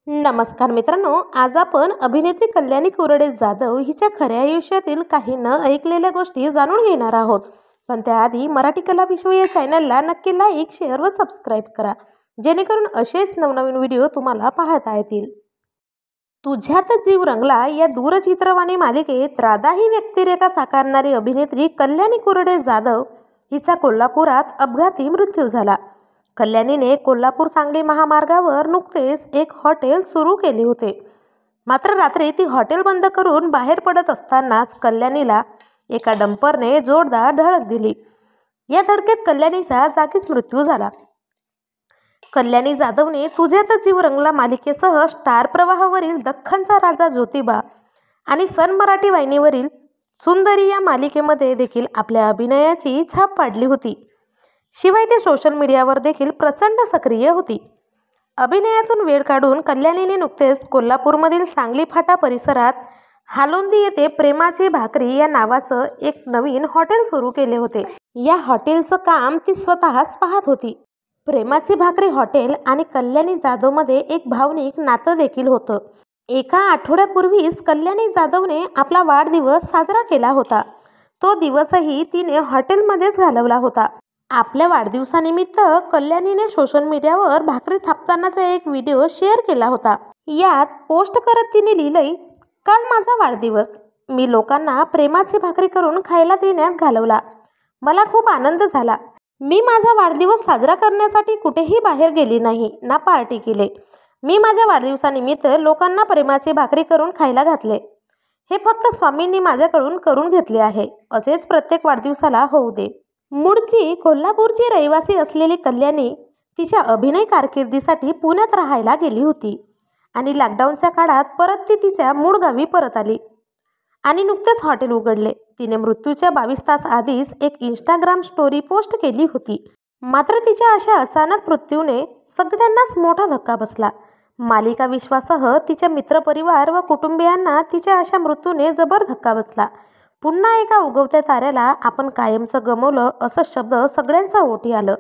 नमस्कार मित्रांनो, आज आपण अभिनेत्री कल्याणी कुरडे जाधव हिच्या खऱ्या आयुष्यातील काही न ऐकलेल्या गोष्टी जाणून घेणार आहोत। पण त्याआधी मराठी कला विश्व या चॅनलला नक्की लाईक, शेअर व सबस्क्राईब करा, जेणेकरून असेच नवनवीन व्हिडिओ तुम्हाला पाहता येतील। तुझ्यात जीव रंगला या दूरचित्रवाणी मालिकेत राधा ही व्यक्तिरेखा साकारणारी अभिनेत्री कल्याणी कुरडे जाधव हिचा कोल्हापुरात अपघाती मृत्यू झाला। कल्याणीने कोल्हापूर-सांगली महामार्गावर नुकतेच एक हॉटेल सुरू केले होते। मात्र रात्री ती हॉटेल बंद करून बाहेर पडत असतानाच कल्याणीला एका डंपरने जोरदार धडक दिली। या धडकेत कल्याणीचा जागीच मृत्यू झाला। कल्याणी जाधवने तुझ्यात जीव रंगला मालिकेसह स्टार प्रवाहावरील दख्खनचा राजा ज्योतिबा आणि सन मराठी वाहिनीवरील सुंदरी या मालिकेमध्ये देखील आपल्या अभिनयाची छाप पाडली होती। शिवाय ते सोशल मीडियावर देखील प्रचंड सक्रिय होती। अभिनयातून वेळ काढून कल्याणीने नुकतेच कोल्हापूरमधील सांगली फाटा परिसरात हालोंदी येथे प्रेमाची भाकरी या नावाचं एक नवीन हॉटेल सुरू केले होते। या हॉटेलचं काम ती स्वतःच पाहत होती। प्रेमाची भाकरी हॉटेल आणि कल्याणी जाधवमध्ये एक भावनिक नातं देखील होतं। एका आठवड्यापूर्वीच कल्याणी जाधवने आपला वाढदिवस साजरा केला होता। तो दिवसही तिने हॉटेलमध्येच घालवला होता। आपल्या वाढदिवसानिमित्त कल्याणीने सोशल मीडियावर भाकरी थापतानाचा एक व्हिडिओ शेअर केला होता। यात पोस्ट करत तिने लिहिलंय, काल माझा वाढदिवस, मी लोकांना प्रेमाची भाकरी करून खायला देण्यात घालवला। मला खूप आनंद झाला। मी माझा वाढदिवस साजरा करण्यासाठी कुठेही बाहेर गेली नाही, ना पार्टी केले। मी माझ्या वाढदिवसानिमित्त लोकांना प्रेमाची भाकरी करून खायला घातले। हे फक्त स्वामींनी माझ्याकडून करून घेतले आहे। असेच प्रत्येक वाढदिवसाला होऊ दे। मूळची कोल्हापूरची रहिवासी असलेली कल्याणी तिच्या अभिनय कारकिर्दीसाठी पुण्यात राहायला गेली होती आणि लॉकडाऊनच्या काळात परत ती तिच्या मूळ गावी परत आली आणि नुकतेच हॉटेल उघडले। तिने मृत्यूच्या 22 तास आधीच एक इंस्टाग्राम स्टोरी पोस्ट केली होती। मात्र तिच्या अशा अचानक मृत्यूने सगळ्यांनाच मोठा धक्का बसला। मालिका विश्वासह तिच्या मित्रपरिवार व कुटुंबियांना तिच्या अशा मृत्यूने जबर धक्का बसला। पुन्हा एका उगवत्या ताऱ्याला आपण कायमचं गमावलं असं शब्द सगळ्यांच्या ओठी आलं।